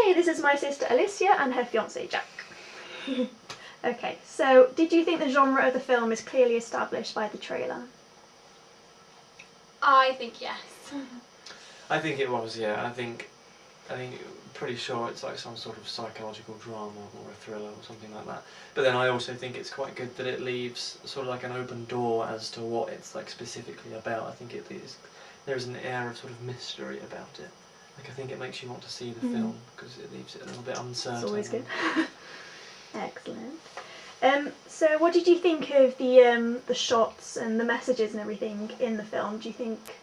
Hi, this is my sister Alicia and her fiance Jack. Okay, so did you think the genre of the film is clearly established by the trailer? I think yes. I think it was, yeah. I think pretty sure it's like some sort of psychological drama or a thriller or something like that. But then I also think it's quite good that it leaves sort of like an open door as to what it's like specifically about. I think there's an air of sort of mystery about it. Like I think it makes you want to see the film because it leaves it a little bit uncertain. It's always good. Excellent. So what did you think of the shots and the messages and everything in the film? Do you think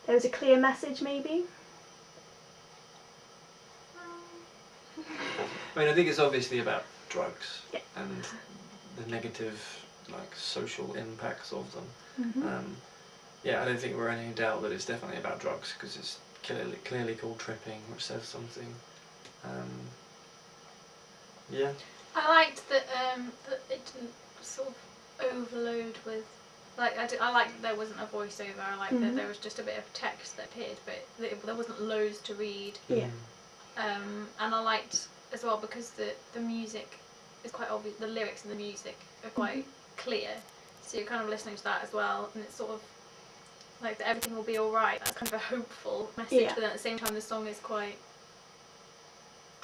there was a clear message maybe? I mean, I think it's obviously about drugs Yeah. and the negative like social impacts of them. Mm-hmm. Yeah, I don't think we're in any doubt that it's definitely about drugs because it's clearly called tripping, which says something. Yeah. I liked that it didn't sort of overload with, like, I liked that there wasn't a voiceover. I liked that there was just a bit of text that appeared, but there wasn't loads to read. Yeah. And I liked as well because the music is quite obvious. The lyrics and the music are quite clear, so you're kind of listening to that as well, and it's sort of like that everything will be all right. That's kind of a hopeful message, but then at the same time the song is quite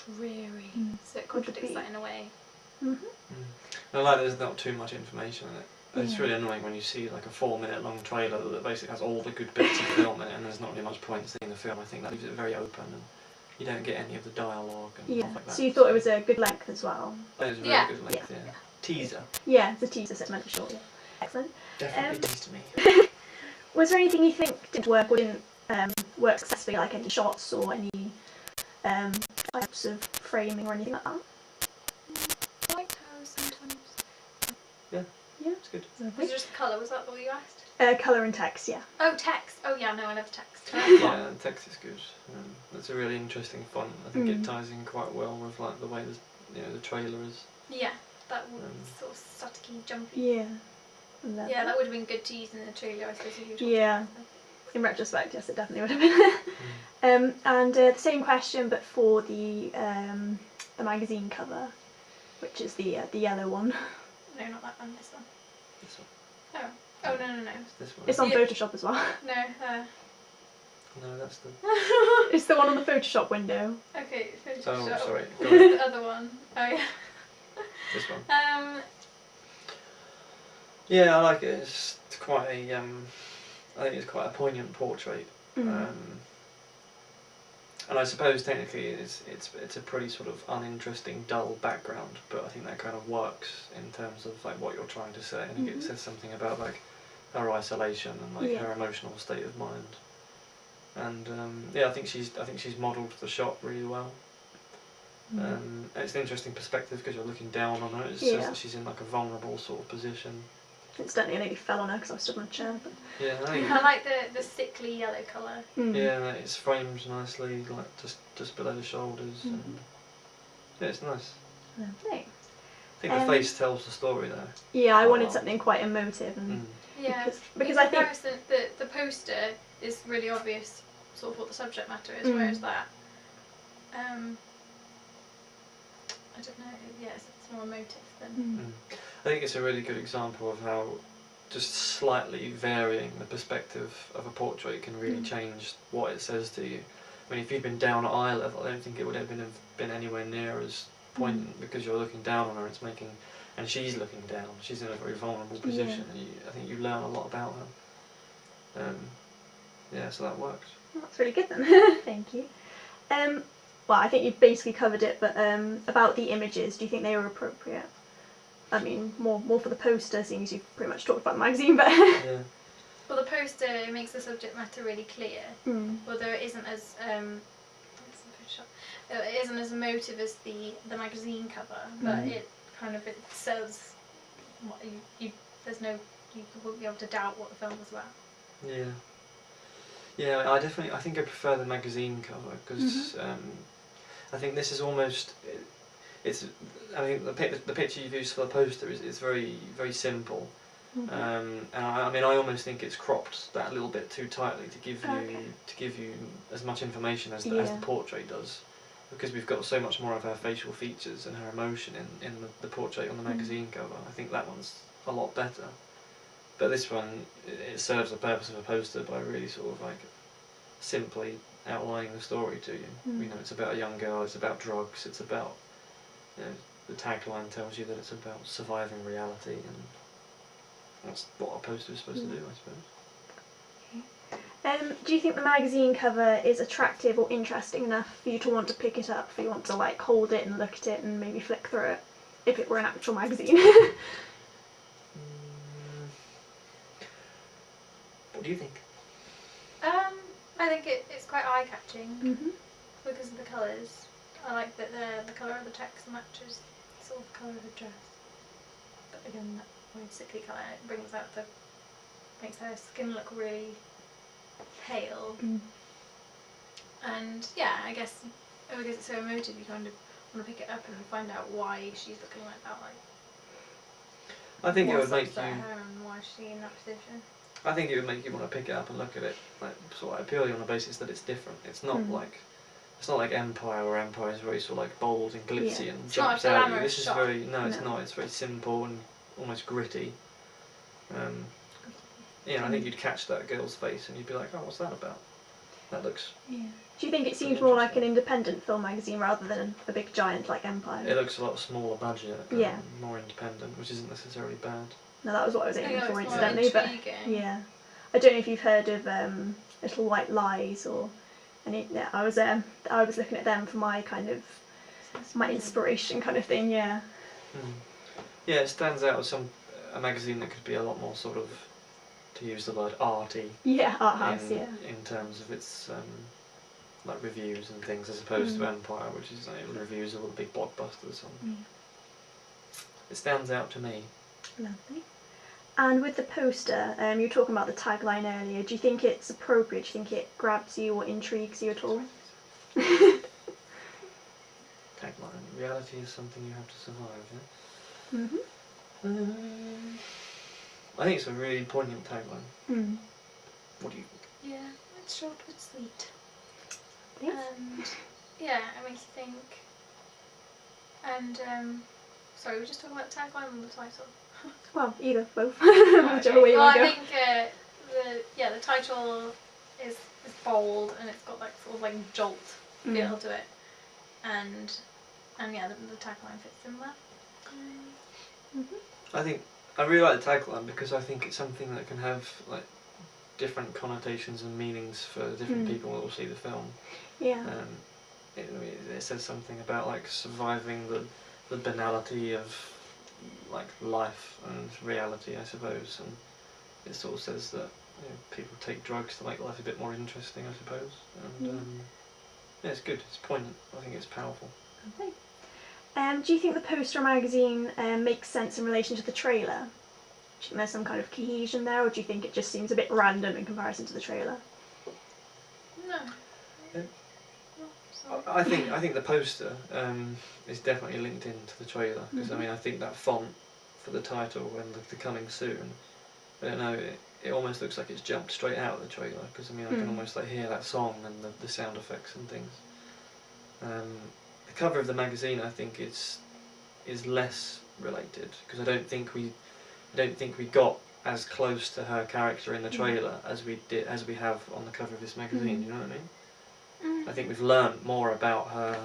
dreary, so it contradicts that in a way. I like there's not too much information in it. It's really annoying when you see like a 4-minute long trailer that basically has all the good bits of film in it and there's not really much point seeing the film. I think that leaves it very open and you don't get any of the dialogue and stuff like that. So you thought it was a good length as well? It was a very good length, yeah. Teaser. Yeah, it's a teaser segment for sure. Yeah. Excellent. Definitely teased me. Was there anything you think didn't work or didn't work successfully, like any shots or any types of framing or anything like that? I liked how sometimes. Yeah, it's good. Was it just the colour? Was that what you asked? Colour and text, yeah. Oh, text. Oh yeah, no, I love text. Yeah, the text is good. It's a really interesting font. I think it ties in quite well with like the way the trailer is. Yeah, that would sort of staticky, jumpy. Yeah. Yeah, that would have been good to use in the trailer, I suppose. If you yeah. In retrospect, yes, it definitely would have been. And the same question, but for the magazine cover, which is the yellow one. No, not that one. This one. This one. Oh no. It's this one. It's on Photoshop as well. No. No, that's the. It's the one on the Photoshop window. Okay, Photoshop. Oh, sorry. The other one. Oh yeah. This one. Yeah, I like it. It's quite a. I think it's quite a poignant portrait. And I suppose technically it's a pretty sort of uninteresting, dull background, but I think that kind of works in terms of like what you're trying to say. I think it says something about like her isolation and like her emotional state of mind. And yeah, I think she's modelled the shot really well. And it's an interesting perspective because you're looking down on her. It says that she's in like a vulnerable sort of position. Incidentally, I nearly fell on her because I was stood on a chair. But... Yeah, I like the sickly yellow colour. Yeah, it's framed nicely, like just below the shoulders. And yeah, it's nice. Lovely. I think the face tells the story though. Yeah, I wanted something quite emotive, and yeah, because I think the poster is really obvious, sort of what the subject matter is, whereas that, I don't know. Yeah, it's more emotive than. I think it's a really good example of how just slightly varying the perspective of a portrait can really change what it says to you. I mean, if you'd been down at eye level, I don't think it would have been anywhere near as poignant because you're looking down on her. And she's looking down. She's in a very vulnerable position, and I think you learn a lot about her. Yeah, so that works. That's really good then. Thank you. Well, I think you've basically covered it, but about the images, do you think they were appropriate? I mean, more for the poster, seeing as you've pretty much talked about the magazine, but... Yeah. Well, the poster makes the subject matter really clear, although it isn't as it isn't as emotive as the magazine cover, but it kind of says what you won't be able to doubt what the film was about. Yeah. Yeah, I think I prefer the magazine cover because I think this is almost. I mean, the picture you've used for the poster is very, very simple, and I mean, I almost think it's cropped that little bit too tightly to give you as much information as the portrait does. because we've got so much more of her facial features and her emotion in the portrait on the magazine cover. I think that one's a lot better. But this one, it serves the purpose of a poster by really sort of like simply outlining the story to you. You know, it's about a young girl, it's about drugs, it's about, you know, the tagline tells you that it's about surviving reality, and that's what a poster is supposed to do, I suppose. Do you think the magazine cover is attractive or interesting enough for you to want to pick it up, for you want to like hold it and look at it and maybe flick through it, if it were an actual magazine? What do you think? I think it's quite eye-catching because of the colours. I like that the colour of the text matches sort of the colour of the dress. But again, that weird sickly colour, it brings out makes her skin look really pale. And yeah, I guess because it's so emotive, you kind of want to pick it up and find out why she's looking like that. Like, I think it would make upset you. her and why she's in that position. I think it would make you want to pick it up and look at it, like sort of purely on the basis that it's different. It's not like Empire, where Empire is very sort of like bold and glitzy and It's jumps not a out at you. glamorous This is shot. very it's not. It's very simple and almost gritty. Yeah, I think you'd catch that girl's face and you'd be like, oh, what's that about? That looks. Yeah. Do you think it seems Pretty more like an interesting. independent film magazine rather than a big giant like Empire? It looks a lot smaller budget, Yeah. more independent, which isn't necessarily bad. No, that was what I was aiming for, it's more incidentally. But intriguing. yeah, I don't know if you've heard of Little White Lies or any. Yeah, I was looking at them for my kind of my inspiration kind of thing. Yeah. Yeah, it stands out as a magazine that could be a lot more sort of, to use the word, arty. Yeah, art house. Yeah. In terms of its like reviews and things, as opposed to Empire, which is like reviews of all the big blockbusters. It stands out to me. Lovely. And with the poster, you were talking about the tagline earlier. Do you think it's appropriate? Do you think it grabs you or intrigues you at all? Tagline: reality is something you have to survive. Yeah? I think it's a really poignant tagline. What do you think? Yeah, it's short but sweet. Yes. And yeah, it makes you think. And sorry, we were just talking about the tagline and the title. Well, either, both. Okay. Whichever way you Well, want to I go. think the title is bold and it's got like sort of like jolt feel to it, and yeah, the tagline fits in well. I really like the tagline because I think it's something that can have like different connotations and meanings for different people that will see the film. Yeah. It says something about like surviving the banality of like life and reality, I suppose, and it sort of says that people take drugs to make life a bit more interesting, I suppose. And yeah, it's good. It's poignant. I think it's powerful. Okay. Do you think the poster magazine makes sense in relation to the trailer? Do you think there's some kind of cohesion there, or do you think it just seems a bit random in comparison to the trailer? No. I think the poster is definitely linked into the trailer because I mean I think that font for the title and the coming soon, I don't know, it almost looks like it's jumped straight out of the trailer because I mean I can almost like hear that song and the sound effects and things. The cover of the magazine I think is less related because I don't think we got as close to her character in the trailer as we have on the cover of this magazine. Do you know what I mean? I think we've learnt more about her